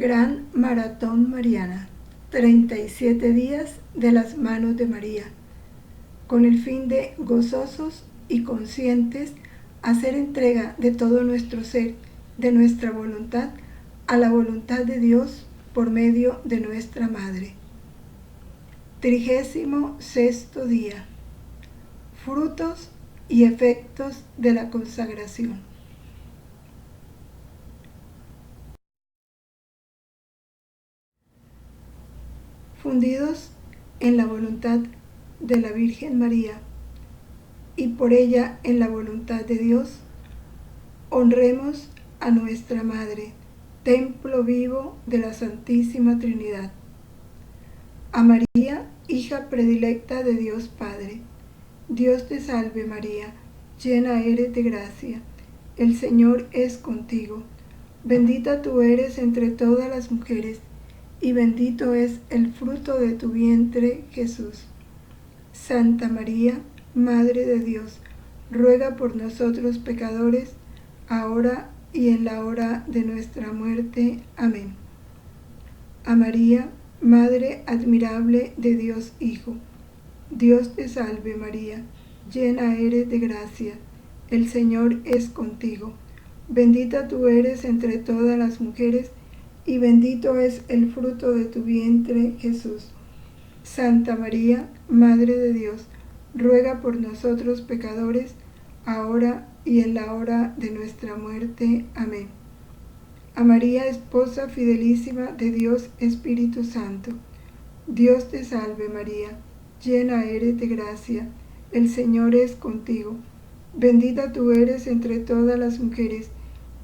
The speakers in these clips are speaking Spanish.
Gran Maratón Mariana, 37 días de las manos de María, con el fin de, gozosos y conscientes, hacer entrega de todo nuestro ser, de nuestra voluntad, a la voluntad de Dios por medio de nuestra Madre. 36º día. Frutos y efectos de la consagración. Fundidos en la voluntad de la Virgen María y por ella en la voluntad de Dios, honremos a nuestra Madre, templo vivo de la Santísima Trinidad. A María, hija predilecta de Dios Padre. Dios te salve María, llena eres de gracia, el Señor es contigo. Bendita tú eres entre todas las mujeres, y bendito es el fruto de tu vientre, Jesús. Santa María, Madre de Dios, ruega por nosotros pecadores, ahora y en la hora de nuestra muerte. Amén. A María, Madre admirable de Dios Hijo. Dios te salve María, llena eres de gracia, el Señor es contigo. Bendita tú eres entre todas las mujeres, y bendito es el fruto de tu vientre, Jesús. Santa María, Madre de Dios, ruega por nosotros pecadores, ahora y en la hora de nuestra muerte. Amén. A María, esposa fidelísima de Dios Espíritu Santo. Dios te salve María, llena eres de gracia, el Señor es contigo. Bendita tú eres entre todas las mujeres,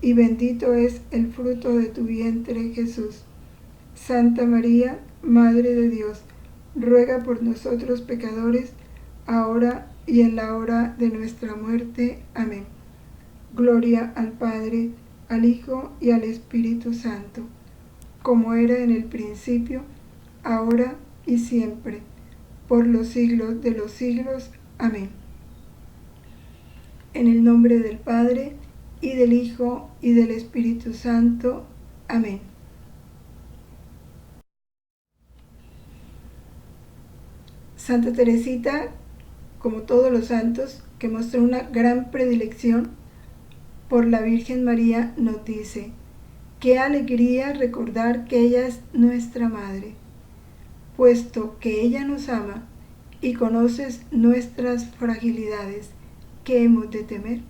y bendito es el fruto de tu vientre, Jesús. Santa María, Madre de Dios, ruega por nosotros pecadores, ahora y en la hora de nuestra muerte. Amén. Gloria al Padre, al Hijo y al Espíritu Santo, como era en el principio, ahora y siempre, por los siglos de los siglos. Amén. En el nombre del Padre, y del Hijo, y del Espíritu Santo. Amén. Santa Teresita, como todos los santos, que mostró una gran predilección por la Virgen María, nos dice: qué alegría recordar que ella es nuestra Madre, puesto que ella nos ama y conoces nuestras fragilidades, ¿qué hemos de temer?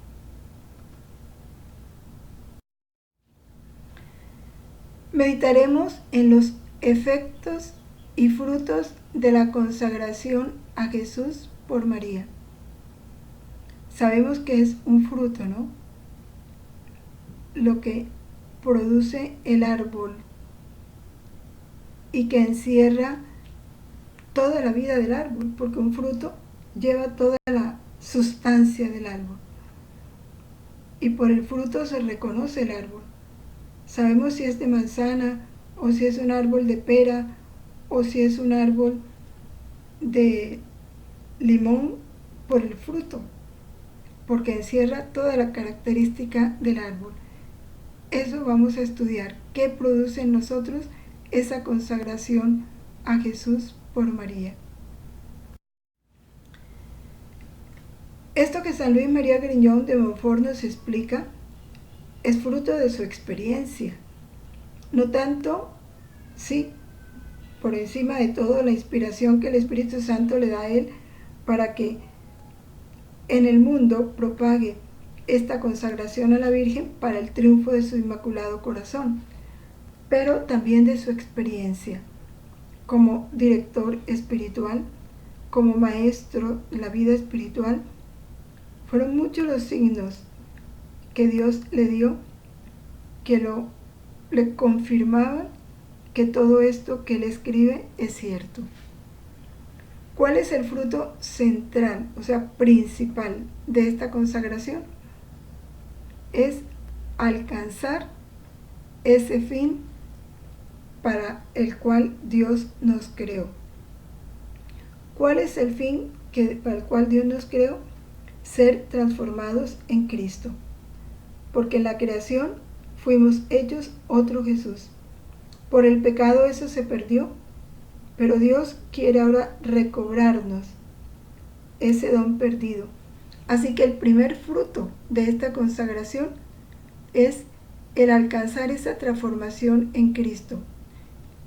Meditaremos en los efectos y frutos de la consagración a Jesús por María. Sabemos que es un fruto, ¿no? Lo que produce el árbol y que encierra toda la vida del árbol, porque un fruto lleva toda la sustancia del árbol. Y por el fruto se reconoce el árbol. Sabemos si es de manzana, o si es un árbol de pera, o si es un árbol de limón, por el fruto, porque encierra toda la característica del árbol. Eso vamos a estudiar, qué produce en nosotros esa consagración a Jesús por María. Esto que San Luis María Griñón de Montfort nos explica es fruto de su experiencia, no tanto, sí, por encima de todo, la inspiración que el Espíritu Santo le da a él para que en el mundo propague esta consagración a la Virgen para el triunfo de su Inmaculado Corazón, pero también de su experiencia como director espiritual, como maestro de la vida espiritual. Fueron muchos los signos que Dios le dio que le confirmaban que todo esto que él escribe es cierto. ¿Cuál es el fruto central, o sea, principal de esta consagración? Es alcanzar ese fin para el cual Dios nos creó. ¿Cuál es el fin para el cual Dios nos creó? Ser transformados en Cristo. Porque en la creación fuimos hechos otro Jesús. Por el pecado eso se perdió, pero Dios quiere ahora recobrarnos ese don perdido. Así que el primer fruto de esta consagración es el alcanzar esa transformación en Cristo.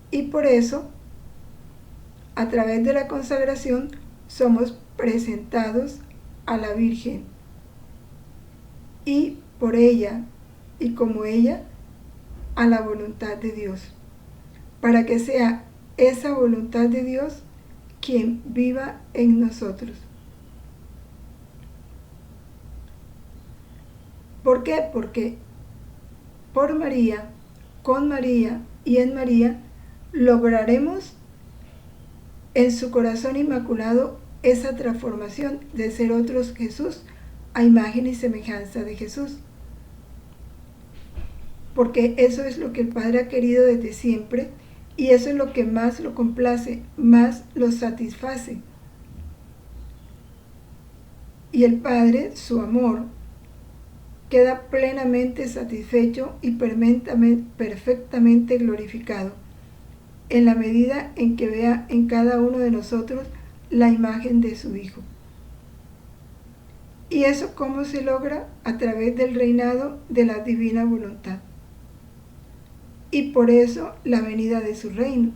Y por eso, a través de la consagración, somos presentados a la Virgen. Y por ella, y como ella, a la voluntad de Dios. Para que sea esa voluntad de Dios quien viva en nosotros. ¿Por qué? Porque por María, con María y en María, lograremos en su corazón inmaculado esa transformación de ser otros Jesús a imagen y semejanza de Jesús. Porque eso es lo que el Padre ha querido desde siempre y eso es lo que más lo complace, más lo satisface. Y el Padre, su amor, queda plenamente satisfecho y perfectamente glorificado en la medida en que vea en cada uno de nosotros la imagen de su Hijo. ¿Y eso cómo se logra? A través del reinado de la divina voluntad. Y por eso la venida de su reino.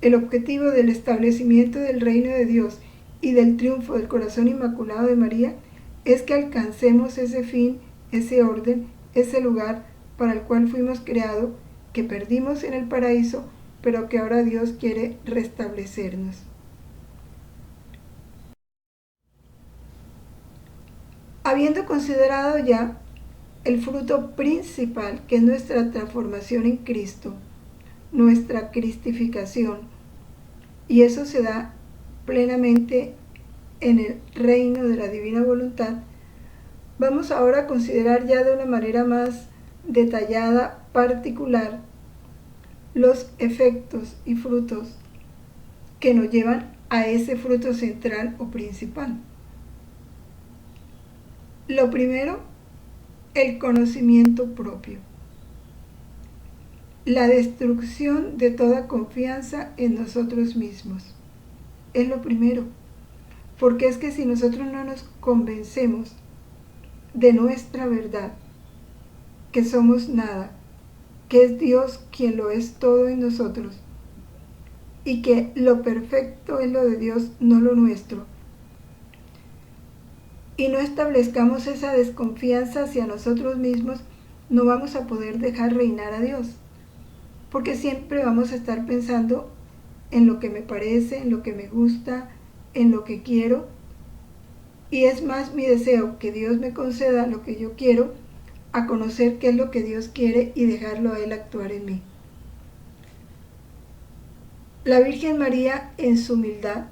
El objetivo del establecimiento del reino de Dios y del triunfo del corazón inmaculado de María es que alcancemos ese fin, ese orden, ese lugar para el cual fuimos creados, que perdimos en el paraíso, pero que ahora Dios quiere restablecernos. Habiendo considerado ya el fruto principal, que es nuestra transformación en Cristo, nuestra cristificación, y eso se da plenamente en el reino de la divina voluntad, vamos ahora a considerar ya de una manera más detallada, particular, los efectos y frutos que nos llevan a ese fruto central o principal. Lo primero, el conocimiento propio. La destrucción de toda confianza en nosotros mismos. Es lo primero. Porque es que si nosotros no nos convencemos de nuestra verdad, que somos nada, que es Dios quien lo es todo en nosotros, y que lo perfecto es lo de Dios, no lo nuestro, y no establezcamos esa desconfianza hacia nosotros mismos, no vamos a poder dejar reinar a Dios, porque siempre vamos a estar pensando en lo que me parece, en lo que me gusta, en lo que quiero, y es más mi deseo que Dios me conceda lo que yo quiero, a conocer qué es lo que Dios quiere y dejarlo a Él actuar en mí. La Virgen María, en su humildad,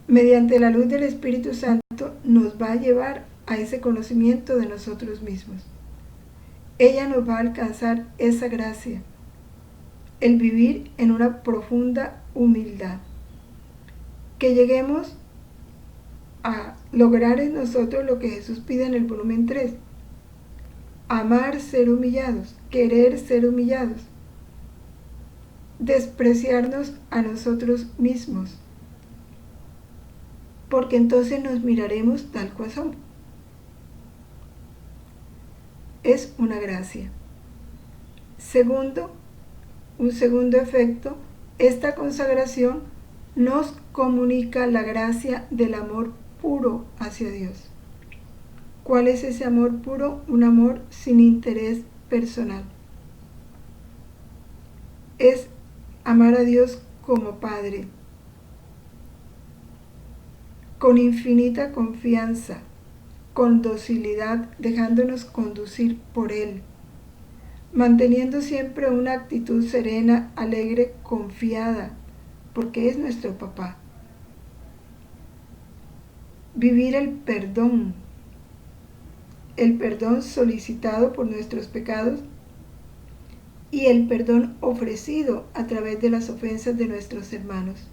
mediante la luz del Espíritu Santo, nos va a llevar a ese conocimiento de nosotros mismos. Ella nos va a alcanzar esa gracia, el vivir en una profunda humildad. Que lleguemos a lograr en nosotros lo que Jesús pide en el volumen 3. Amar ser humillados, querer ser humillados, despreciarnos a nosotros mismos, porque entonces nos miraremos tal cual somos. Es una gracia. Segundo, un segundo efecto, esta consagración nos comunica la gracia del amor puro hacia Dios. ¿Cuál es ese amor puro? Un amor sin interés personal. Es amar a Dios como Padre, con infinita confianza, con docilidad, dejándonos conducir por Él, manteniendo siempre una actitud serena, alegre, confiada, porque es nuestro papá. Vivir el perdón solicitado por nuestros pecados y el perdón ofrecido a través de las ofensas de nuestros hermanos.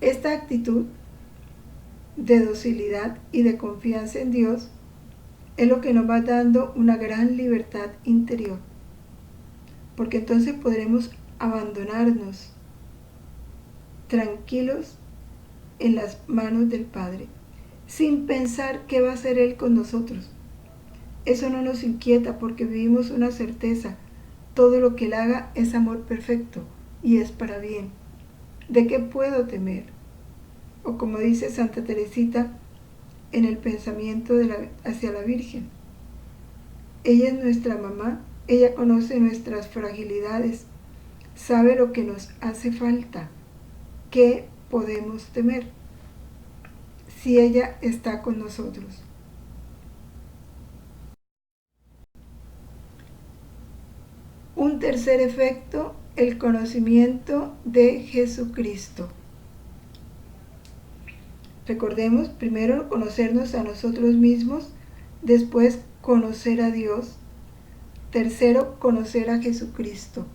Esta actitud de docilidad y de confianza en Dios es lo que nos va dando una gran libertad interior, porque entonces podremos abandonarnos tranquilos en las manos del Padre, sin pensar qué va a hacer Él con nosotros. Eso no nos inquieta porque vivimos una certeza: todo lo que Él haga es amor perfecto y es para bien. ¿De qué puedo temer? O como dice Santa Teresita en el pensamiento hacia la Virgen: ella es nuestra mamá, ella conoce nuestras fragilidades, sabe lo que nos hace falta. ¿Qué podemos temer si ella está con nosotros? Un tercer efecto, el conocimiento de Jesucristo. Recordemos, primero conocernos a nosotros mismos, después conocer a Dios, tercero conocer a Jesucristo.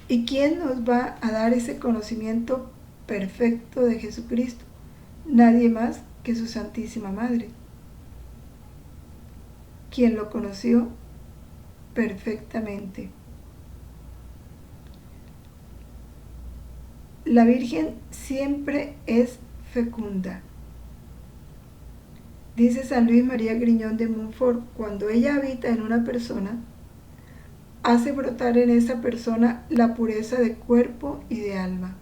¿Y quién nos va a dar ese conocimiento perfecto de Jesucristo? Nadie más que su Santísima Madre, quien lo conoció perfectamente. La Virgen siempre es fecunda. Dice San Luis María Griñón de Montfort: cuando ella habita en una persona, hace brotar en esa persona la pureza de cuerpo y de alma.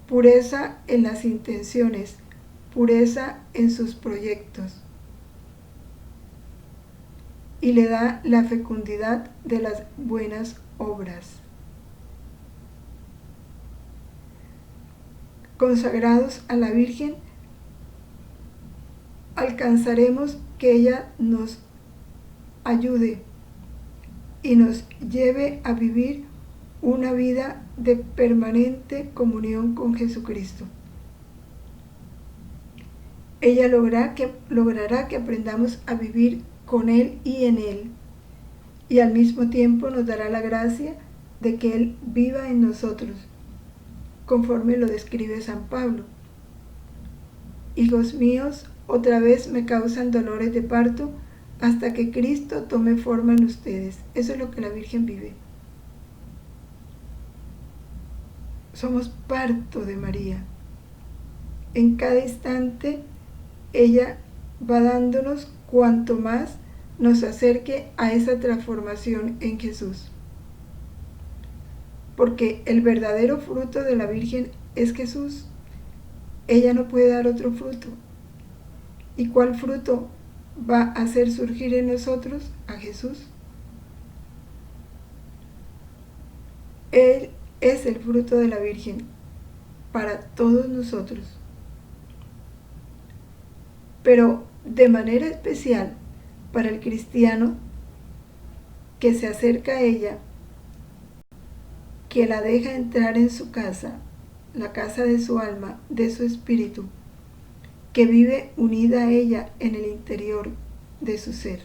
Pureza en las intenciones, pureza en sus proyectos. Y le da la fecundidad de las buenas obras. Consagrados a la Virgen, alcanzaremos que ella nos ayude y nos lleve a vivir una vida de permanente comunión con Jesucristo. Ella logrará que aprendamos a vivir con Él y en Él, y al mismo tiempo nos dará la gracia de que Él viva en nosotros, conforme lo describe San Pablo. Hijos míos, otra vez me causan dolores de parto hasta que Cristo tome forma en ustedes. Eso es lo que la Virgen vive. Somos parto de María. En cada instante ella va dándonos cuanto más nos acerque a esa transformación en Jesús. Porque el verdadero fruto de la Virgen es Jesús. Ella no puede dar otro fruto. ¿Y cuál fruto va a hacer surgir en nosotros? A Jesús. Él es el fruto de la Virgen para todos nosotros. Pero de manera especial para el cristiano que se acerca a ella, que la deja entrar en su casa, la casa de su alma, de su espíritu, que vive unida a ella en el interior de su ser.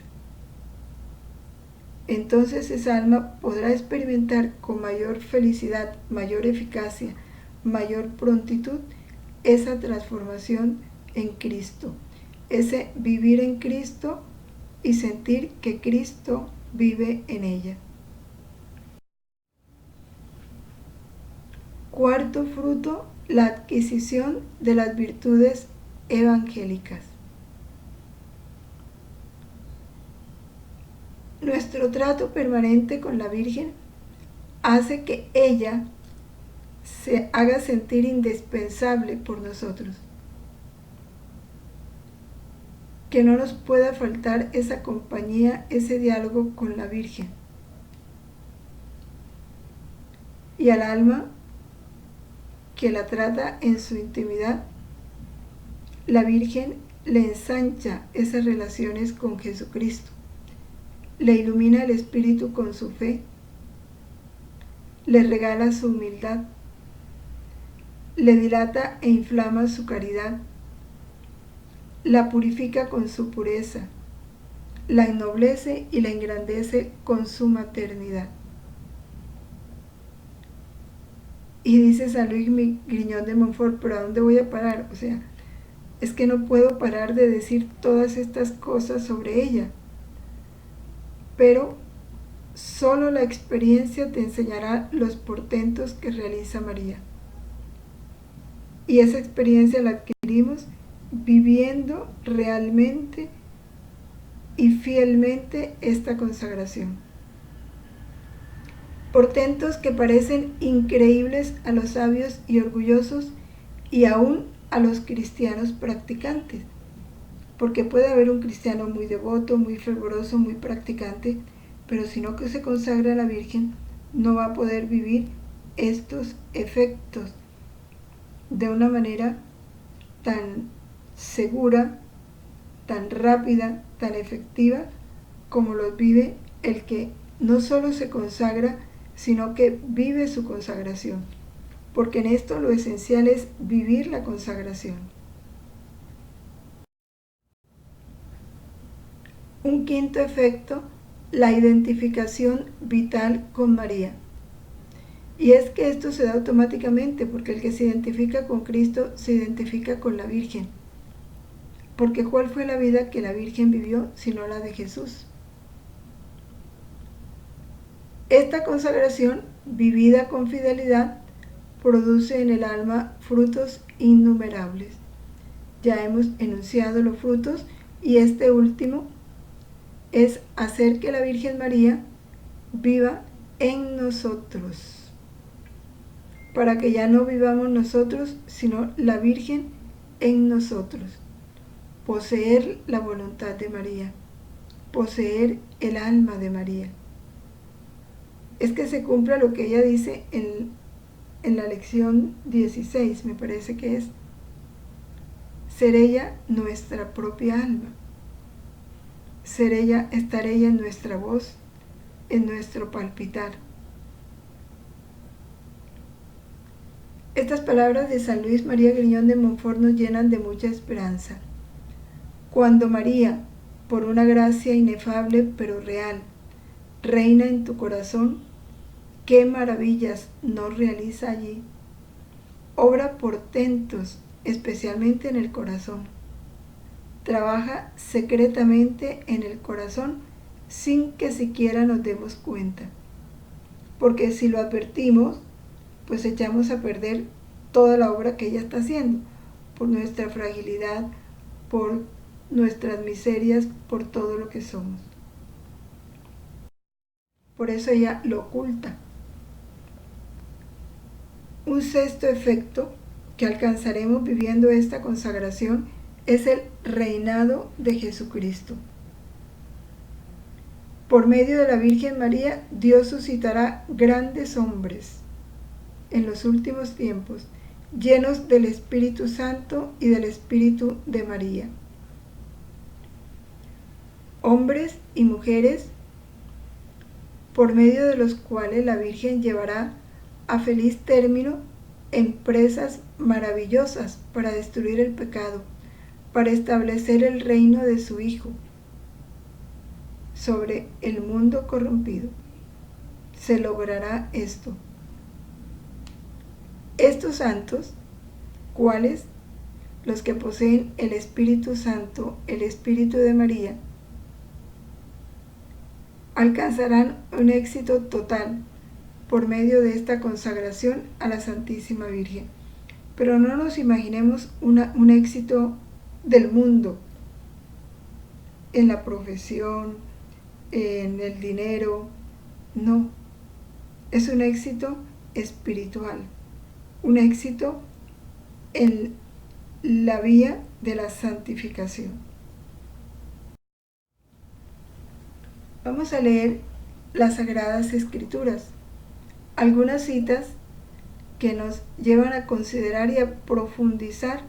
Entonces esa alma podrá experimentar con mayor felicidad, mayor eficacia, mayor prontitud esa transformación en Cristo, ese vivir en Cristo y sentir que Cristo vive en ella. Cuarto fruto, la adquisición de las virtudes evangélicas. Nuestro trato permanente con la Virgen hace que ella se haga sentir indispensable por nosotros. Que no nos pueda faltar esa compañía, ese diálogo con la Virgen. Y al alma que la trata en su intimidad, la Virgen le ensancha esas relaciones con Jesucristo, le ilumina el espíritu con su fe, le regala su humildad, le dilata e inflama su caridad, la purifica con su pureza, la ennoblece y la engrandece con su maternidad. Y dice San Luis Griñón de Montfort: ¿pero a dónde voy a parar? O sea, es que no puedo parar de decir todas estas cosas sobre ella, pero solo la experiencia te enseñará los portentos que realiza María. Y esa experiencia la adquirimos viviendo realmente y fielmente esta consagración. Portentos que parecen increíbles a los sabios y orgullosos y aún a los cristianos practicantes, porque puede haber un cristiano muy devoto, muy fervoroso, muy practicante, pero si no que se consagra a la Virgen, no va a poder vivir estos efectos de una manera tan segura, tan rápida, tan efectiva, como los vive el que no solo se consagra, sino que vive su consagración. Porque en esto lo esencial es vivir la consagración. Un quinto efecto, la identificación vital con María. Y es que esto se da automáticamente, porque el que se identifica con Cristo se identifica con la Virgen. Porque ¿cuál fue la vida que la Virgen vivió sino la de Jesús? Esta consagración, vivida con fidelidad, produce en el alma frutos innumerables. Ya hemos enunciado los frutos y este último es hacer que la Virgen María viva en nosotros, para que ya no vivamos nosotros, sino la Virgen en nosotros. Poseer la voluntad de María, poseer el alma de María. Es que se cumpla lo que ella dice en la lección 16, me parece que es, ser ella nuestra propia alma, estar ella en nuestra voz, en nuestro palpitar. Estas palabras de San Luis María Griñón de Montfort nos llenan de mucha esperanza. Cuando María, por una gracia inefable pero real, reina en tu corazón, qué maravillas no realiza allí. Obra portentos, especialmente en el corazón. Trabaja secretamente en el corazón sin que siquiera nos demos cuenta. Porque si lo advertimos, pues echamos a perder toda la obra que ella está haciendo, por nuestra fragilidad, por nuestras miserias, por todo lo que somos. Por eso ella lo oculta. Un sexto efecto que alcanzaremos viviendo esta consagración es el reinado de Jesucristo. Por medio de la Virgen María, Dios suscitará grandes hombres en los últimos tiempos, llenos del Espíritu Santo y del Espíritu de María. Hombres y mujeres por medio de los cuales la Virgen llevará a feliz término empresas maravillosas para destruir el pecado, para establecer el reino de su Hijo sobre el mundo corrompido. Se logrará esto. Estos santos, ¿cuáles? Los que poseen el Espíritu Santo, el Espíritu de María, alcanzarán un éxito total por medio de esta consagración a la Santísima Virgen. Pero no nos imaginemos un éxito del mundo, en la profesión, en el dinero. No, es un éxito espiritual, un éxito en la vía de la santificación. Vamos a leer las Sagradas Escrituras, algunas citas que nos llevan a considerar y a profundizar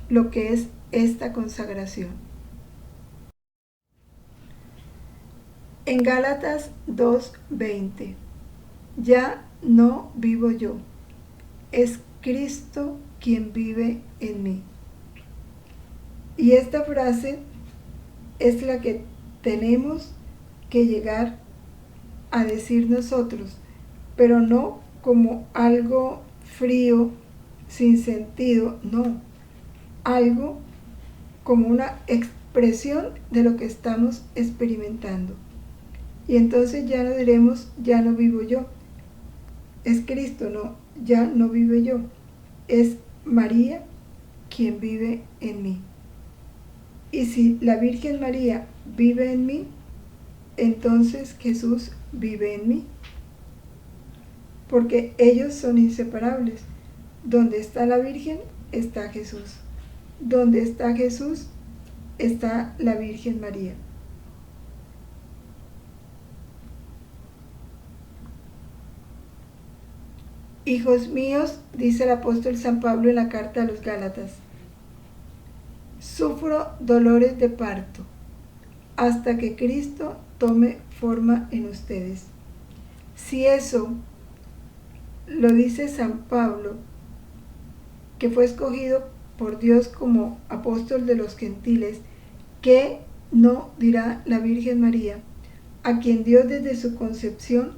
lo que es esta consagración. En Gálatas 2:20, ya no vivo yo, es Cristo quien vive en mí. Y esta frase es la que tenemos que llegar a decir nosotros, pero no como algo frío, sin sentido, no, algo como una expresión de lo que estamos experimentando. Y entonces ya no diremos, ya no vivo yo, es Cristo, no, ya no vive yo, es María quien vive en mí. Y si la Virgen María vive en mí, entonces Jesús vive en mí, porque ellos son inseparables. Donde está la Virgen, está Jesús. Donde está Jesús, está la Virgen María. Hijos míos, dice el apóstol San Pablo en la carta a los Gálatas, sufro dolores de parto hasta que Cristo tome forma en ustedes. Si eso lo dice San Pablo, que fue escogido por Dios como apóstol de los gentiles, ¿qué no dirá la Virgen María, a quien Dios desde su concepción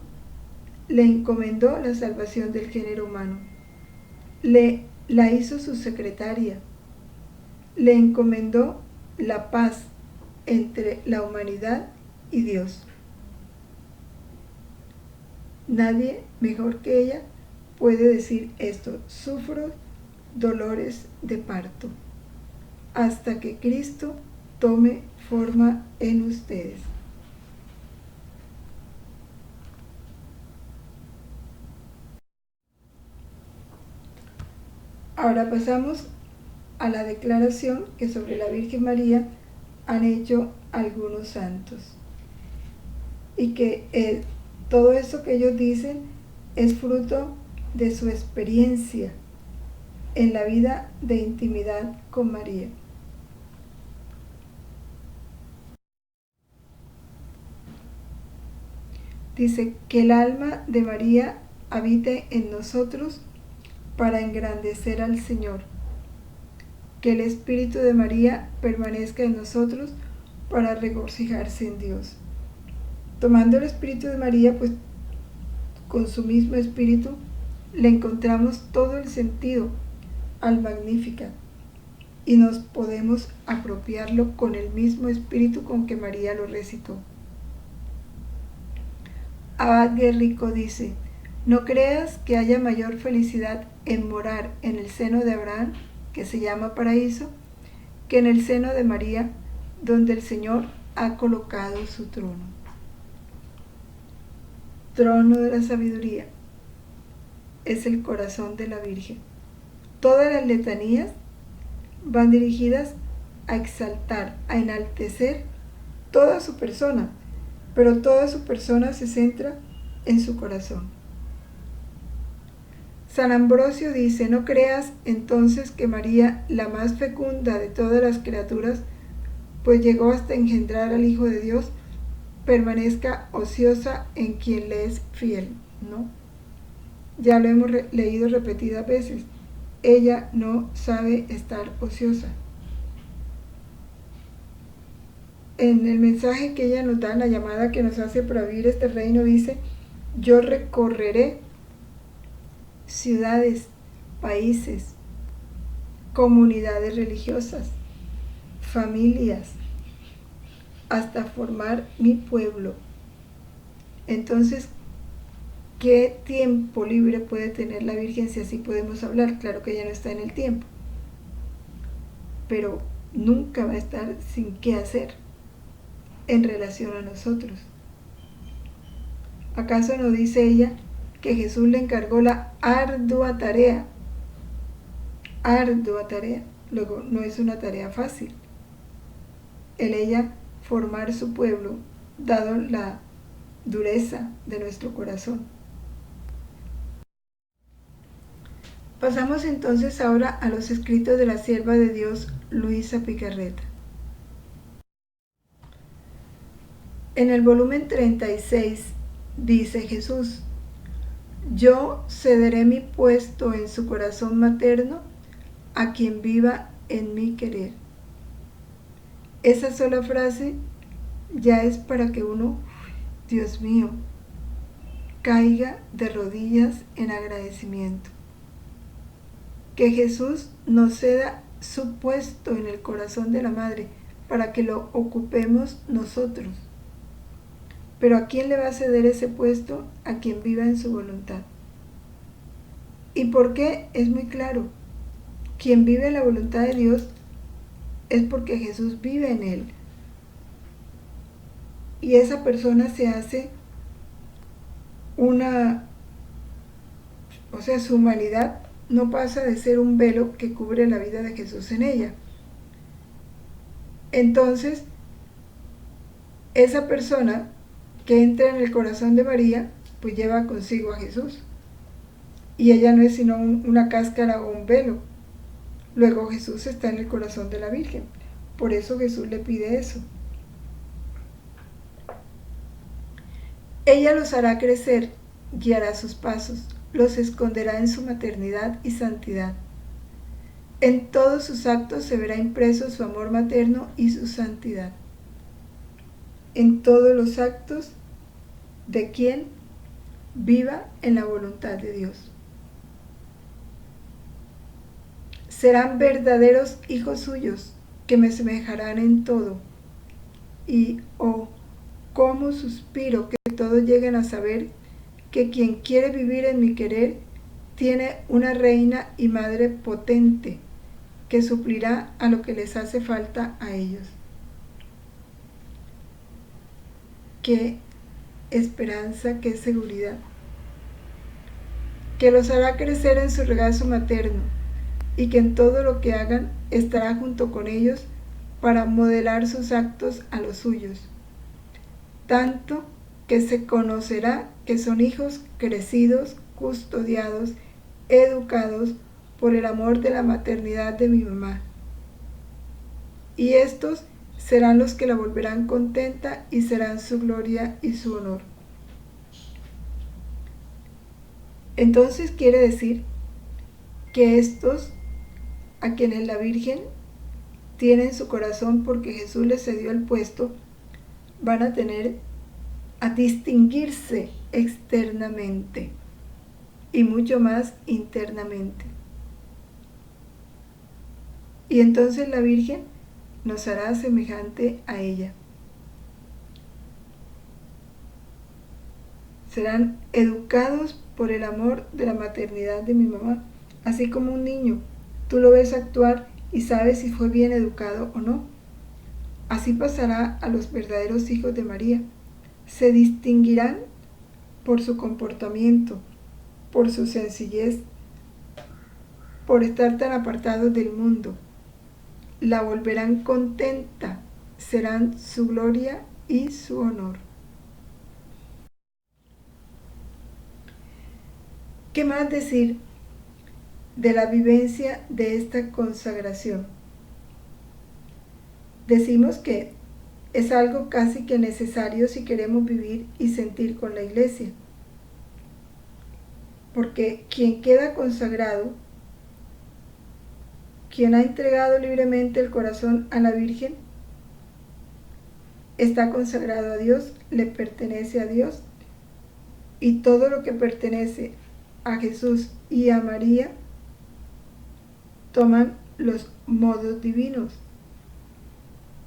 le encomendó la salvación del género humano? La hizo su secretaria, le encomendó la paz entre la humanidad y Dios. Nadie mejor que ella puede decir esto: sufro dolores de parto hasta que Cristo tome forma en ustedes. Ahora pasamos a la declaración que sobre la Virgen María han hecho algunos santos, y que todo eso que ellos dicen es fruto de su experiencia en la vida de intimidad con María. Dice que el alma de María habite en nosotros para engrandecer al Señor, que el Espíritu de María permanezca en nosotros para regocijarse en Dios. Tomando el Espíritu de María, pues con su mismo Espíritu le encontramos todo el sentido al Magnificat y nos podemos apropiarlo con el mismo Espíritu con que María lo recitó. Abad Guerrico dice: no creas que haya mayor felicidad en morar en el seno de Abraham, que se llama paraíso, que en el seno de María, donde el Señor ha colocado su trono. Trono de la sabiduría es el corazón de la Virgen. Todas las letanías van dirigidas a exaltar, a enaltecer toda su persona, pero toda su persona se centra en su corazón. San Ambrosio dice: no creas entonces que María, la más fecunda de todas las criaturas, pues llegó hasta engendrar al Hijo de Dios, permanezca ociosa en quien le es fiel. No, ya lo hemos leído repetidas veces. Ella no sabe estar ociosa. En el mensaje que ella nos da, en la llamada que nos hace para vivir este reino, dice: yo recorreré ciudades, países, comunidades religiosas, familias, hasta formar mi pueblo. Entonces, ¿qué tiempo libre puede tener la Virgen, si así podemos hablar? Claro que ella no está en el tiempo, pero nunca va a estar sin qué hacer en relación a nosotros. ¿Acaso no dice ella que Jesús le encargó la ardua tarea? Ardua tarea. Luego, no es una tarea fácil el ella formar su pueblo, dado la dureza de nuestro corazón. Pasamos entonces ahora a los escritos de la sierva de Dios Luisa Picarreta. En el volumen 36 dice Jesús: yo cederé mi puesto en su corazón materno a quien viva en mi querer. Esa sola frase ya es para que uno, Dios mío, caiga de rodillas en agradecimiento. Que Jesús nos ceda su puesto en el corazón de la madre para que lo ocupemos nosotros. Pero ¿a quién le va a ceder ese puesto? A quien viva en su voluntad. ¿Y por qué? Es muy claro. Quien vive en la voluntad de Dios es porque Jesús vive en él. Y esa persona se hace su humanidad no pasa de ser un velo que cubre la vida de Jesús en ella. Entonces, esa persona que entra en el corazón de María, pues lleva consigo a Jesús. Y ella no es sino una cáscara o un velo. Luego Jesús está en el corazón de la Virgen. Por eso Jesús le pide eso. Ella los hará crecer, guiará sus pasos, los esconderá en su maternidad y santidad. En todos sus actos se verá impreso su amor materno y su santidad. En todos los actos de quien viva en la voluntad de Dios. Serán verdaderos hijos suyos que me semejarán en todo. Y, cómo suspiro que todos lleguen a saber que quien quiere vivir en mi querer tiene una reina y madre potente que suplirá a lo que les hace falta a ellos. Qué esperanza, qué seguridad. Que los hará crecer en su regazo materno y que en todo lo que hagan estará junto con ellos para modelar sus actos a los suyos. Tanto que se conocerá que son hijos crecidos, custodiados, educados por el amor de la maternidad de mi mamá. Y estos serán los que la volverán contenta y serán su gloria y su honor. Entonces quiere decir que estos, a quienes la Virgen tiene en su corazón porque Jesús les cedió el puesto, van a distinguirse externamente y mucho más internamente. Y entonces la Virgen nos hará semejante a ella. Serán educados por el amor de la maternidad de mi mamá, así como un niño. Tú lo ves actuar y sabes si fue bien educado o no. Así pasará a los verdaderos hijos de María. Se distinguirán por su comportamiento, por su sencillez, por estar tan apartados del mundo. La volverán contenta, serán su gloria y su honor. ¿Qué más decir de la vivencia de esta consagración? Decimos que es algo casi que necesario si queremos vivir y sentir con la Iglesia. Porque quien queda consagrado, quien ha entregado libremente el corazón a la Virgen, está consagrado a Dios, le pertenece a Dios, y todo lo que pertenece a Jesús y a María toman los modos divinos.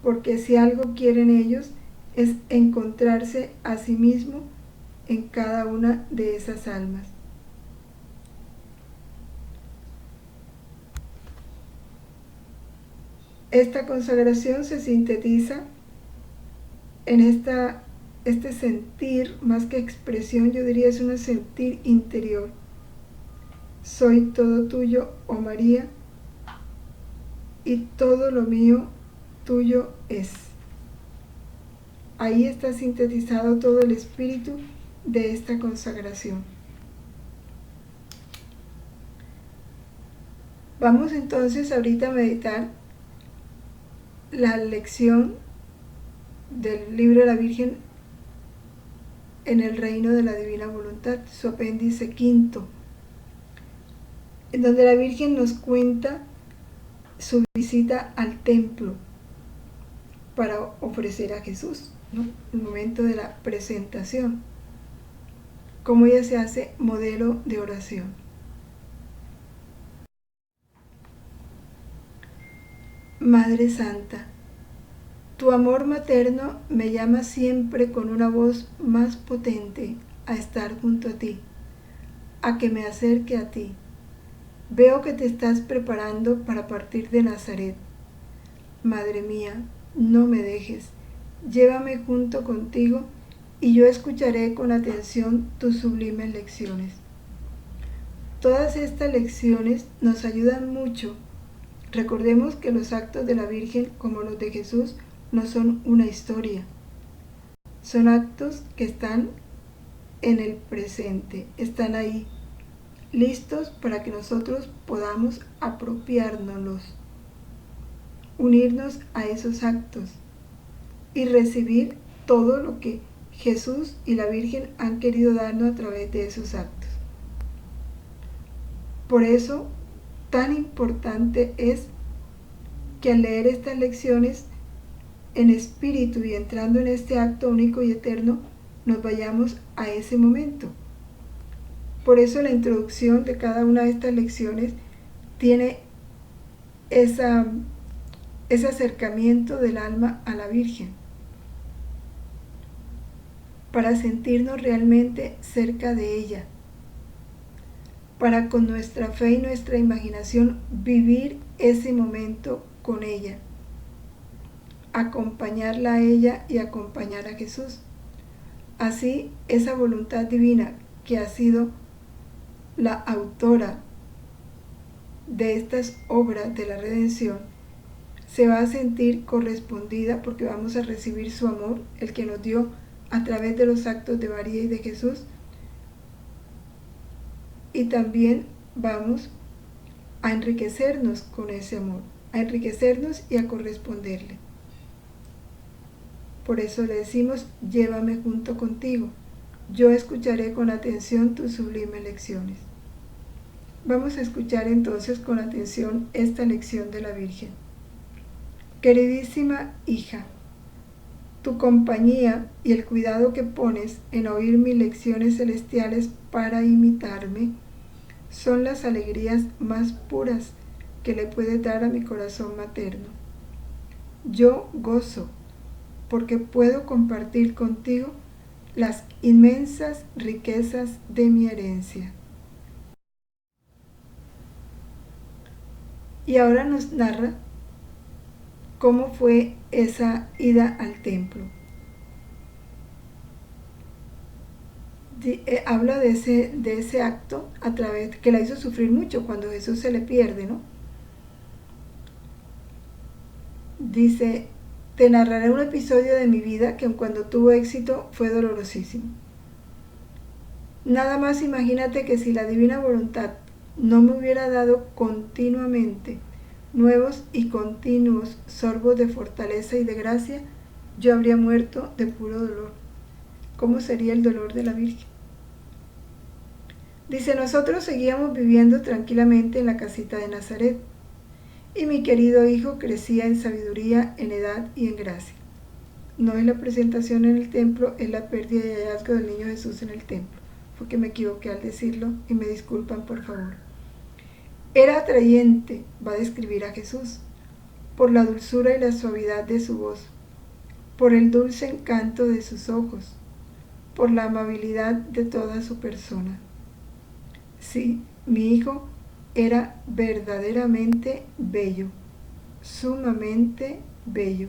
Porque si algo quieren ellos es encontrarse a sí mismo en cada una de esas almas. Esta consagración se sintetiza en este sentir, más que expresión, yo diría es un sentir interior. Soy todo tuyo, oh María, y todo lo mío tuyo es. Ahí está sintetizado todo el espíritu de esta consagración. Vamos entonces ahorita a meditar la lección del libro de la Virgen en el reino de la divina voluntad, su apéndice quinto, en donde la Virgen nos cuenta su visita al templo para ofrecer a Jesús, ¿no? El momento de la presentación, cómo ella se hace modelo de oración. Madre Santa, tu amor materno me llama siempre con una voz más potente a estar junto a ti, a que me acerque a ti. Veo que te estás preparando para partir de Nazaret. Madre mía, no me dejes, llévame junto contigo y yo escucharé con atención tus sublimes lecciones. Todas estas lecciones nos ayudan mucho. Recordemos que los actos de la Virgen, como los de Jesús, no son una historia. Son actos que están en el presente, están ahí, listos para que nosotros podamos apropiárnoslos, unirnos a esos actos y recibir todo lo que Jesús y la Virgen han querido darnos a través de esos actos. Por eso, tan importante es que al leer estas lecciones en espíritu y entrando en este acto único y eterno, nos vayamos a ese momento. Por eso la introducción de cada una de estas lecciones tiene ese acercamiento del alma a la Virgen, para sentirnos realmente cerca de ella, para con nuestra fe y nuestra imaginación vivir ese momento con ella, acompañarla a ella y acompañar a Jesús. Así, esa voluntad divina que ha sido la autora de estas obras de la redención se va a sentir correspondida porque vamos a recibir su amor, el que nos dio a través de los actos de María y de Jesús, y también vamos a enriquecernos con ese amor, a enriquecernos y a corresponderle. Por eso le decimos, llévame junto contigo, yo escucharé con atención tus sublimes lecciones. Vamos a escuchar entonces con atención esta lección de la Virgen. Queridísima hija, tu compañía y el cuidado que pones en oír mis lecciones celestiales para imitarme son las alegrías más puras que le puedes dar a mi corazón materno. Yo gozo porque puedo compartir contigo las inmensas riquezas de mi herencia. Y ahora nos narra cómo fue esa ida al templo. Habla de ese acto a través que la hizo sufrir mucho cuando Jesús se le pierde, ¿no? Dice, te narraré un episodio de mi vida que cuando tuvo éxito fue dolorosísimo. Nada más imagínate que si la divina voluntad no me hubiera dado continuamente nuevos y continuos sorbos de fortaleza y de gracia, yo habría muerto de puro dolor. ¿Cómo sería el dolor de la Virgen? Dice, nosotros seguíamos viviendo tranquilamente en la casita de Nazaret, y mi querido hijo crecía en sabiduría, en edad y en gracia. No es la presentación en el templo, es la pérdida y hallazgo del niño Jesús en el templo. Fue que me equivoqué al decirlo y me disculpan por favor. Era atrayente, va a describir a Jesús, por la dulzura y la suavidad de su voz, por el dulce encanto de sus ojos, por la amabilidad de toda su persona. Sí, mi hijo era verdaderamente bello, sumamente bello.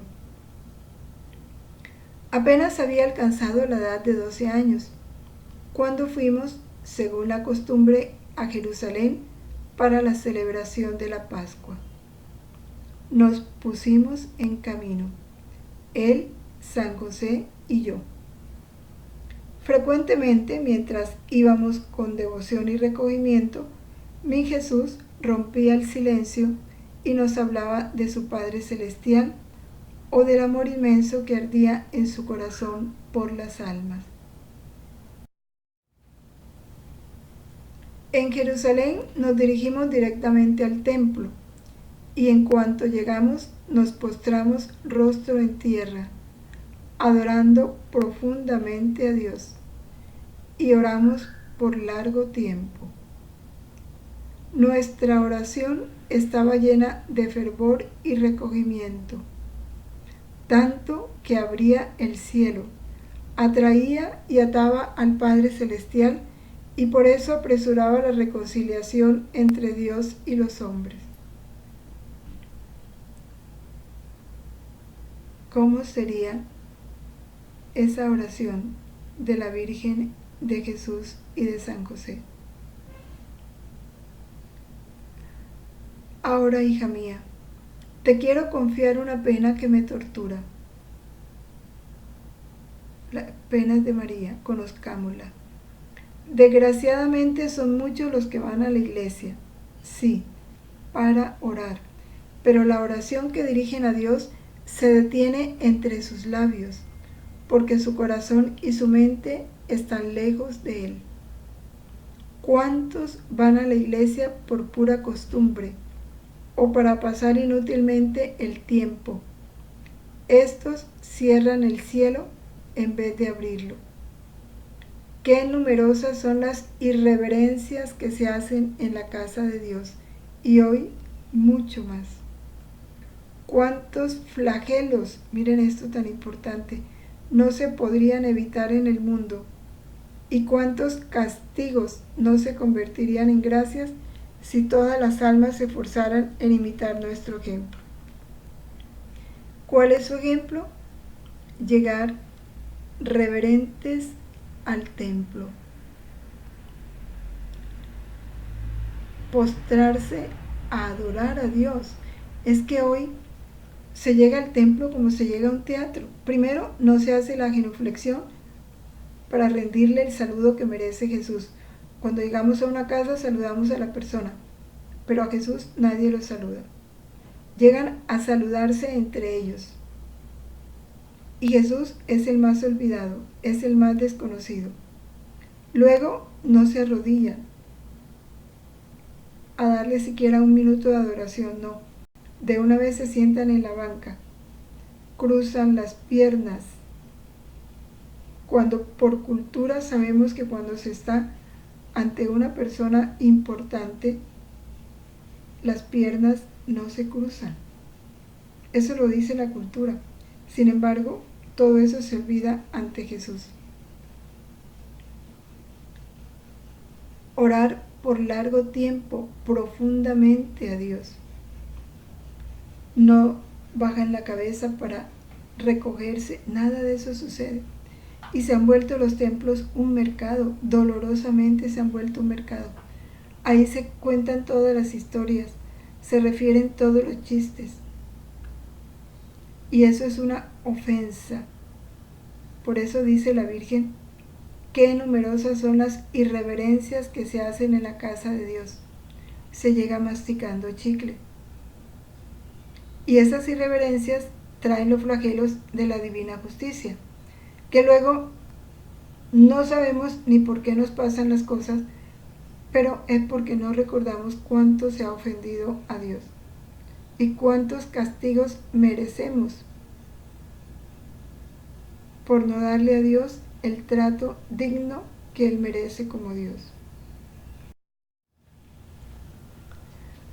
Apenas había alcanzado la edad de 12 años, cuando fuimos, según la costumbre, a Jerusalén para la celebración de la Pascua. Nos pusimos en camino, él, San José y yo. Frecuentemente, mientras íbamos con devoción y recogimiento, mi Jesús rompía el silencio y nos hablaba de su Padre Celestial o del amor inmenso que ardía en su corazón por las almas. En Jerusalén nos dirigimos directamente al templo y en cuanto llegamos nos postramos rostro en tierra, adorando profundamente a Dios, y oramos por largo tiempo. Nuestra oración estaba llena de fervor y recogimiento, tanto que abría el cielo, atraía y ataba al Padre Celestial, y por eso apresuraba la reconciliación entre Dios y los hombres. ¿Cómo sería esa oración de la Virgen, de Jesús y de San José? Ahora, hija mía, te quiero confiar una pena que me tortura. Las penas de María, conozcámosla. Desgraciadamente son muchos los que van a la iglesia, sí, para orar, pero la oración que dirigen a Dios se detiene entre sus labios, porque su corazón y su mente están lejos de Él. ¿Cuántos van a la iglesia por pura costumbre o para pasar inútilmente el tiempo? Estos cierran el cielo en vez de abrirlo. Qué numerosas son las irreverencias que se hacen en la casa de Dios, y hoy mucho más. Cuántos flagelos, miren esto tan importante, no se podrían evitar en el mundo, y cuántos castigos no se convertirían en gracias si todas las almas se esforzaran en imitar nuestro ejemplo. ¿Cuál es su ejemplo? Llegar reverentes al templo, postrarse a adorar a Dios. Es que hoy se llega al templo como se llega a un teatro. Primero, no se hace la genuflexión para rendirle el saludo que merece Jesús. Cuando llegamos a una casa saludamos a la persona, pero a Jesús nadie lo saluda. Llegan a saludarse entre ellos. Y Jesús es el más olvidado, es el más desconocido. Luego no se arrodillan a darle siquiera un minuto de adoración, no. De una vez se sientan en la banca, cruzan las piernas. Cuando por cultura sabemos que cuando se está ante una persona importante, las piernas no se cruzan. Eso lo dice la cultura. Sin embargo, todo eso se olvida ante Jesús. Orar por largo tiempo, profundamente a Dios. No bajan la cabeza para recogerse, nada de eso sucede. Y se han vuelto los templos un mercado, dolorosamente se han vuelto un mercado. Ahí se cuentan todas las historias, se refieren todos los chistes. Y eso es una ofensa. Por eso dice la Virgen, qué numerosas son las irreverencias que se hacen en la casa de Dios. Se llega masticando chicle. Y esas irreverencias traen los flagelos de la divina justicia, que luego no sabemos ni por qué nos pasan las cosas, pero es porque no recordamos cuánto se ha ofendido a Dios y cuántos castigos merecemos por no darle a Dios el trato digno que Él merece como Dios.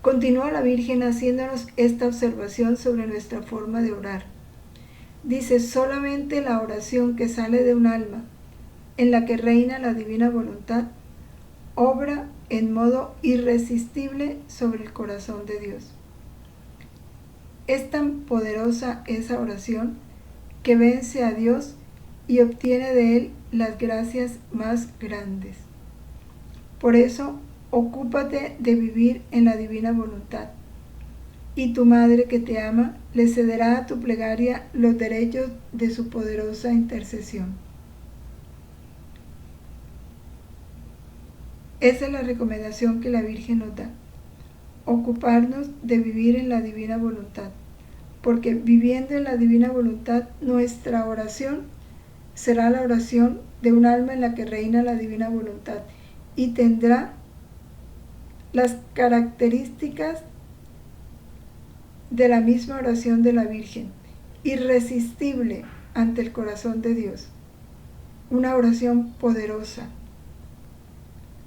Continúa la Virgen haciéndonos esta observación sobre nuestra forma de orar. Dice, solamente la oración que sale de un alma, en la que reina la divina voluntad, obra en modo irresistible sobre el corazón de Dios. Es tan poderosa esa oración que vence a Dios y obtiene de Él las gracias más grandes. Por eso, ocúpate de vivir en la divina voluntad, y tu Madre que te ama le cederá a tu plegaria los derechos de su poderosa intercesión. Esa es la recomendación que la Virgen nos da, ocuparnos de vivir en la divina voluntad, porque viviendo en la divina voluntad, nuestra oración será la oración de un alma en la que reina la divina voluntad y tendrá las características de la misma oración de la Virgen, irresistible ante el corazón de Dios, una oración poderosa,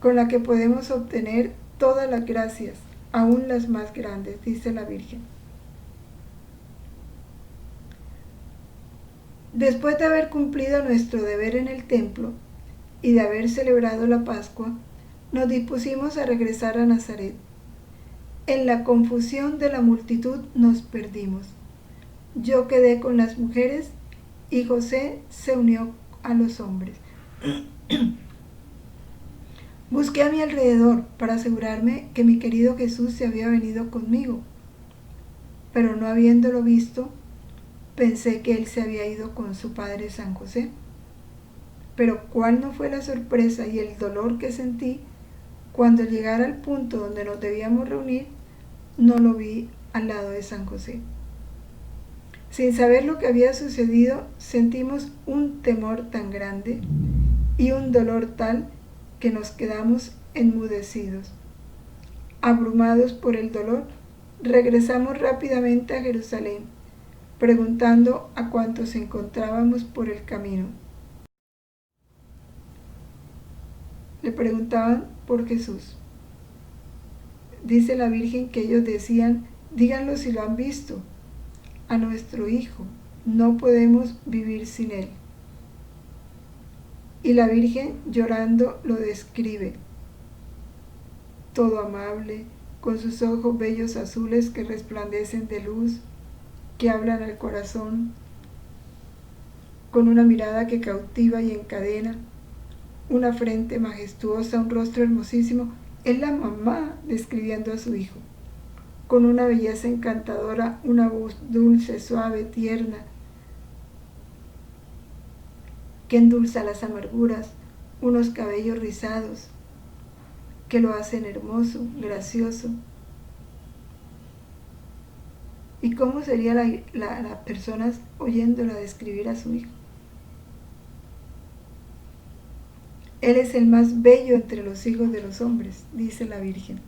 con la que podemos obtener todas las gracias, aún las más grandes, dice la Virgen. Después de haber cumplido nuestro deber en el templo y de haber celebrado la Pascua, nos dispusimos a regresar a Nazaret. En la confusión de la multitud nos perdimos. Yo quedé con las mujeres y José se unió a los hombres. Busqué a mi alrededor para asegurarme que mi querido Jesús se había venido conmigo, pero no habiéndolo visto, pensé que él se había ido con su padre San José. Pero cuál no fue la sorpresa y el dolor que sentí cuando llegara al punto donde nos debíamos reunir, no lo vi al lado de San José. Sin saber lo que había sucedido, sentimos un temor tan grande y un dolor tal que nos quedamos enmudecidos. Abrumados por el dolor, regresamos rápidamente a Jerusalén, preguntando a cuantos encontrábamos por el camino. Le preguntaban por Jesús. Dice la Virgen que ellos decían: díganlo si lo han visto, a nuestro hijo, no podemos vivir sin él. Y la Virgen, llorando, lo describe: todo amable, con sus ojos bellos azules que resplandecen de luz, que hablan al corazón, con una mirada que cautiva y encadena, una frente majestuosa, un rostro hermosísimo. Es la mamá describiendo a su hijo, con una belleza encantadora, una voz dulce, suave, tierna, que endulza las amarguras, unos cabellos rizados que lo hacen hermoso, gracioso. ¿Y cómo sería las personas oyéndola describir a su hijo? Él es el más bello entre los hijos de los hombres, dice la Virgen.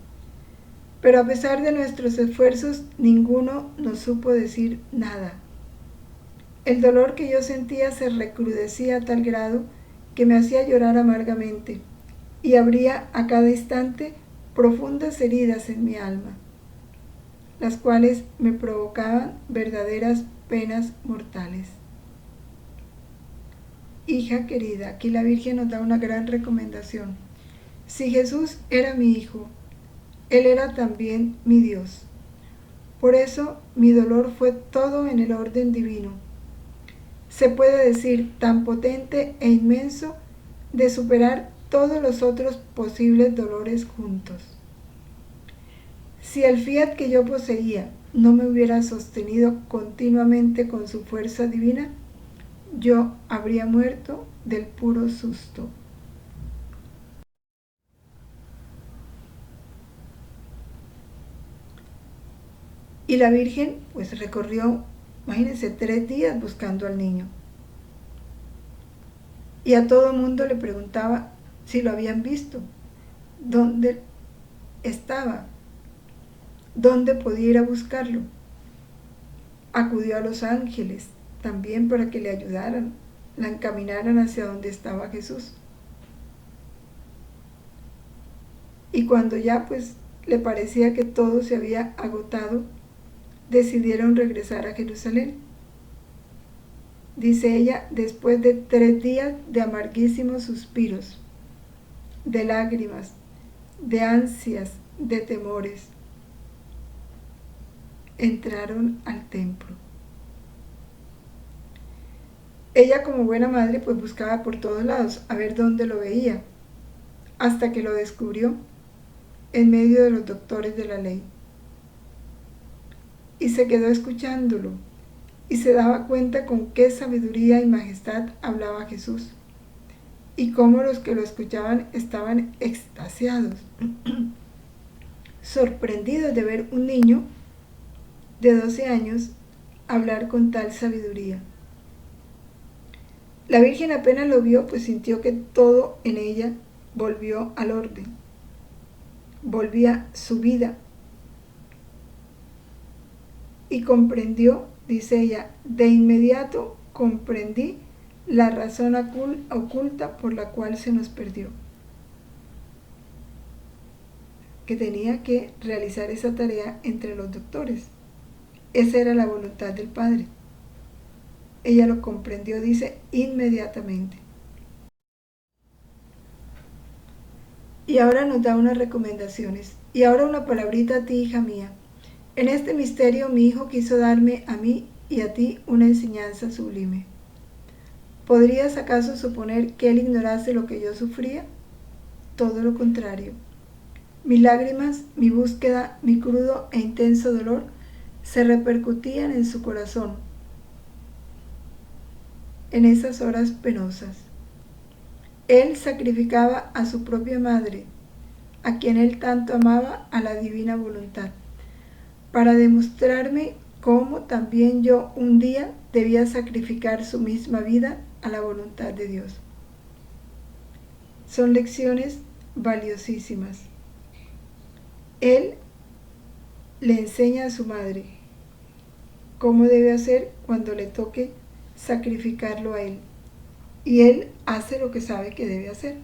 Pero a pesar de nuestros esfuerzos, ninguno nos supo decir nada. El dolor que yo sentía se recrudecía a tal grado que me hacía llorar amargamente y abría a cada instante profundas heridas en mi alma, las cuales me provocaban verdaderas penas mortales. Hija querida, aquí la Virgen nos da una gran recomendación. Si Jesús era mi hijo, Él era también mi Dios. Por eso mi dolor fue todo en el orden divino. Se puede decir tan potente e inmenso de superar todos los otros posibles dolores juntos. Si el fiat que yo poseía no me hubiera sostenido continuamente con su fuerza divina, yo habría muerto del puro susto. Y la Virgen pues recorrió, imagínense, 3 días buscando al niño. Y a todo mundo le preguntaba si lo habían visto, dónde estaba, dónde podía ir a buscarlo. Acudió a los ángeles también para que le ayudaran, la encaminaran hacia donde estaba Jesús. Y cuando ya pues le parecía que todo se había agotado, decidieron regresar a Jerusalén. Dice ella, después de 3 días de amarguísimos suspiros, de lágrimas, de ansias, de temores, entraron al templo. Ella, como buena madre, pues buscaba por todos lados a ver dónde lo veía, hasta que lo descubrió en medio de los doctores de la ley. Y se quedó escuchándolo y se daba cuenta con qué sabiduría y majestad hablaba Jesús y cómo los que lo escuchaban estaban extasiados, sorprendidos de ver un niño de 12 años hablar con tal sabiduría. La Virgen apenas lo vio, pues sintió que todo en ella volvió al orden, volvía su vida. Y comprendió, dice ella, de inmediato comprendí la razón oculta por la cual se nos perdió. que tenía que realizar esa tarea entre los doctores. Esa era la voluntad del Padre. Ella lo comprendió, dice, inmediatamente. Y ahora nos da unas recomendaciones. Y ahora una palabrita a ti, hija mía. En este misterio mi hijo quiso darme a mí y a ti una enseñanza sublime. ¿Podrías acaso suponer que él ignorase lo que yo sufría? Todo lo contrario. Mis lágrimas, mi búsqueda, mi crudo e intenso dolor se repercutían en su corazón en esas horas penosas. Él sacrificaba a su propia madre, a quien él tanto amaba, a la divina voluntad, para demostrarme cómo también yo un día debía sacrificar su misma vida a la voluntad de Dios. Son lecciones valiosísimas. Él le enseña a su madre cómo debe hacer cuando le toque sacrificarlo a él. Y él hace lo que sabe que debe hacer.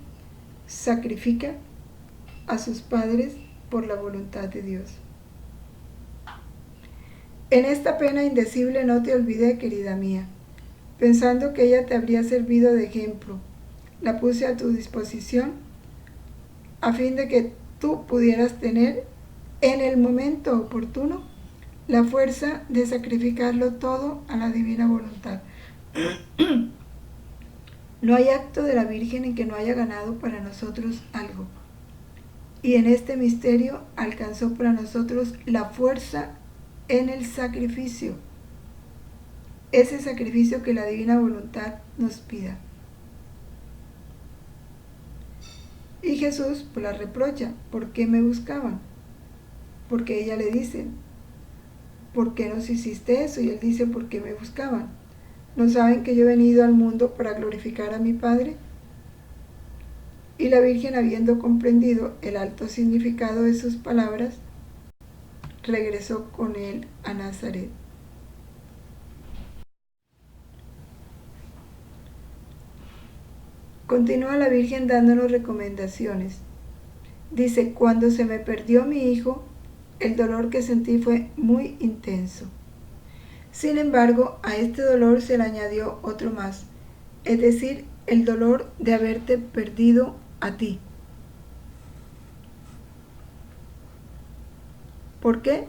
Sacrifica a sus padres por la voluntad de Dios. En esta pena indecible no te olvidé, querida mía, pensando que ella te habría servido de ejemplo. La puse a tu disposición a fin de que tú pudieras tener en el momento oportuno la fuerza de sacrificarlo todo a la divina voluntad. No hay acto de la Virgen en que no haya ganado para nosotros algo. Y en este misterio alcanzó para nosotros la fuerza en el sacrificio. Ese sacrificio que la divina voluntad nos pida. Y Jesús pues la reprocha. ¿Por qué me buscaban? Porque ella le dice, ¿por qué nos hiciste eso? Y él dice, ¿por qué me buscaban? ¿No saben que yo he venido al mundo para glorificar a mi Padre? Y la Virgen, habiendo comprendido el alto significado de sus palabras, regresó con él a Nazaret. Continúa la Virgen dándonos recomendaciones. Dice, cuando se me perdió mi hijo, el dolor que sentí fue muy intenso. Sin embargo, a este dolor se le añadió otro más, es decir, el dolor de haberte perdido a ti. ¿Por qué?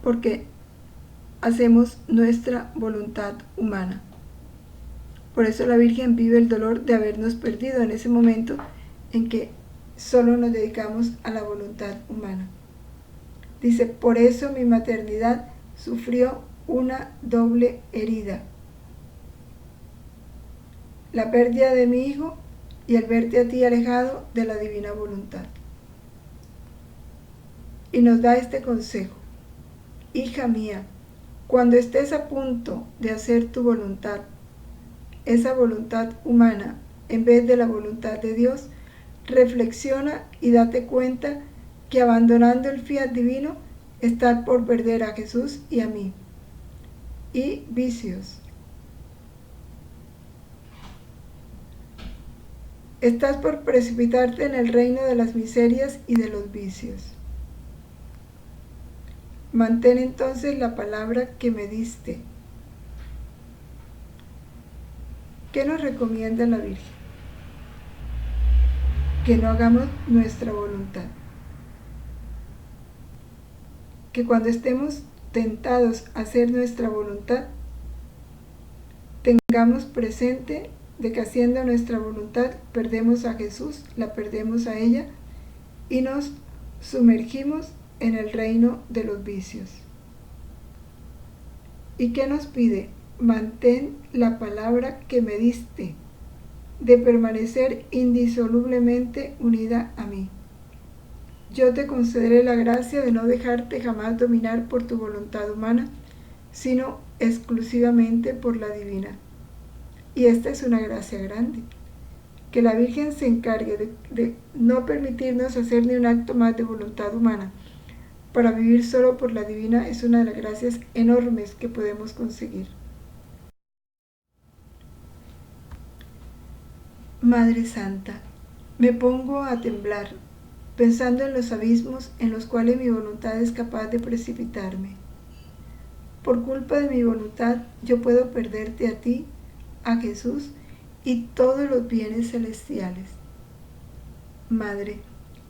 Porque hacemos nuestra voluntad humana. Por eso la Virgen vive el dolor de habernos perdido en ese momento en que solo nos dedicamos a la voluntad humana. Dice, por eso mi maternidad sufrió una doble herida. La pérdida de mi hijo y el verte a ti alejado de la divina voluntad. Y nos da este consejo. Hija mía, cuando estés a punto de hacer tu voluntad, esa voluntad humana, en vez de la voluntad de Dios, reflexiona y date cuenta que abandonando el fiat divino, estás por perder a Jesús y a mí. Y vicios. Estás por precipitarte en el reino de las miserias y de los vicios. Mantén entonces la palabra que me diste. ¿Qué nos recomienda la Virgen? Que no hagamos nuestra voluntad. Que cuando estemos tentados a hacer nuestra voluntad, tengamos presente de que haciendo nuestra voluntad perdemos a Jesús, la perdemos a ella y nos sumergimos en el reino de los vicios. ¿Y qué nos pide? Mantén la palabra que me diste, de permanecer indisolublemente unida a mí. Yo te concederé la gracia de no dejarte jamás dominar por tu voluntad humana, sino exclusivamente por la divina. Y esta es una gracia grande. Que la Virgen se encargue de no permitirnos hacer ni un acto más de voluntad humana para vivir solo por la divina es una de las gracias enormes que podemos conseguir. Madre Santa, me pongo a temblar pensando en los abismos en los cuales mi voluntad es capaz de precipitarme. Por culpa de mi voluntad yo puedo perderte a ti, a Jesús y todos los bienes celestiales. Madre,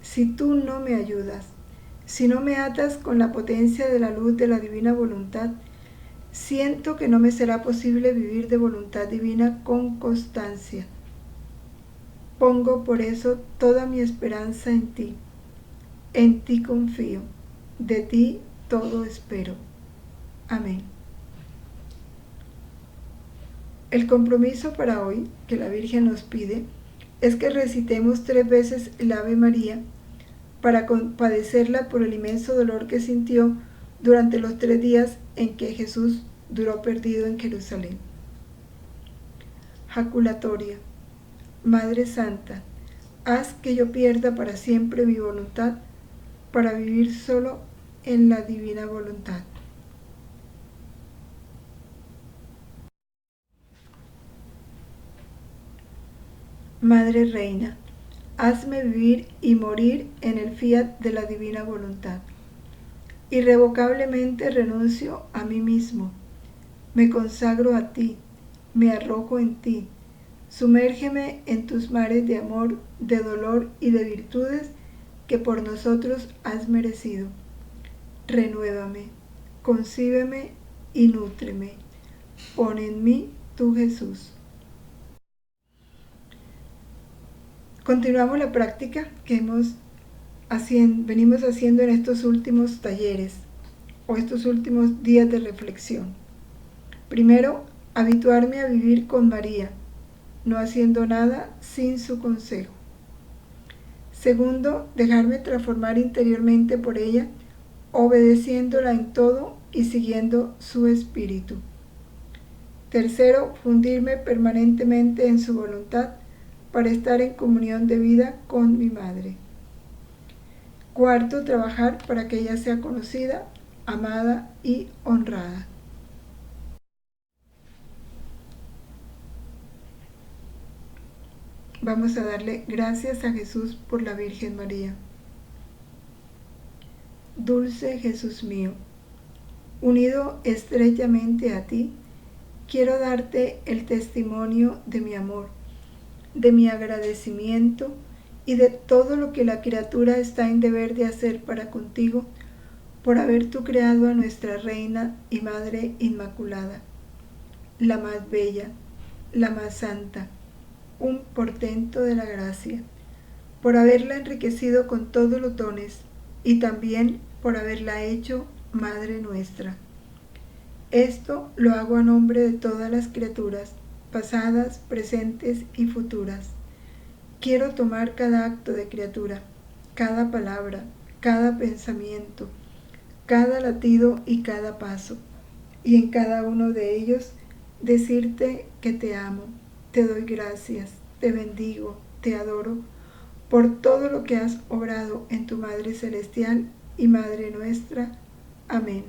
si tú no me ayudas, si no me atas con la potencia de la luz de la divina voluntad, siento que no me será posible vivir de voluntad divina con constancia. Pongo por eso toda mi esperanza en ti confío, de ti todo espero. Amén. El compromiso para hoy que la Virgen nos pide es que recitemos 3 veces el Ave María para compadecerla por el inmenso dolor que sintió durante los 3 días en que Jesús duró perdido en Jerusalén. Jaculatoria. Madre Santa, haz que yo pierda para siempre mi voluntad para vivir solo en la divina voluntad. Madre Reina, hazme vivir y morir en el fiat de la divina voluntad. Irrevocablemente renuncio a mí mismo, me consagro a ti, me arrojo en ti, sumérgeme en tus mares de amor, de dolor y de virtudes que por nosotros has merecido. Renuévame, concíbeme y nútreme. Pon en mí tu Jesús. Continuamos la práctica que venimos haciendo en estos últimos talleres o estos últimos días de reflexión. Primero, habituarme a vivir con María, no haciendo nada sin su consejo. Segundo, dejarme transformar interiormente por ella, obedeciéndola en todo y siguiendo su espíritu. Tercero, fundirme permanentemente en su voluntad para estar en comunión de vida con mi Madre. Cuarto, trabajar para que ella sea conocida, amada y honrada. Vamos a darle gracias a Jesús por la Virgen María. Dulce Jesús mío, unido estrechamente a ti, quiero darte el testimonio de mi amor, de mi agradecimiento y de todo lo que la criatura está en deber de hacer para contigo, por haber tú creado a nuestra Reina y Madre Inmaculada, la más bella, la más santa, un portento de la gracia, por haberla enriquecido con todos los dones y también por haberla hecho Madre nuestra. Esto lo hago a nombre de todas las criaturas, pasadas, presentes y futuras. Quiero tomar cada acto de criatura, cada palabra, cada pensamiento, cada latido y cada paso, y en cada uno de ellos decirte que te amo, te doy gracias, te bendigo, te adoro, por todo lo que has obrado en tu Madre Celestial y Madre nuestra. Amén.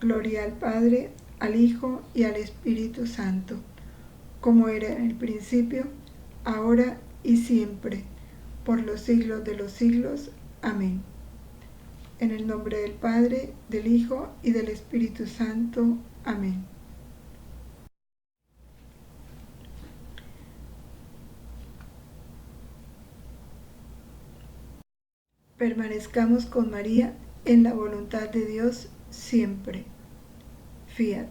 Gloria al Padre, al Hijo y al Espíritu Santo, como era en el principio, ahora y siempre, por los siglos de los siglos. Amén. En el nombre del Padre, del Hijo y del Espíritu Santo. Amén. Permanezcamos con María en la voluntad de Dios siempre. Fiat.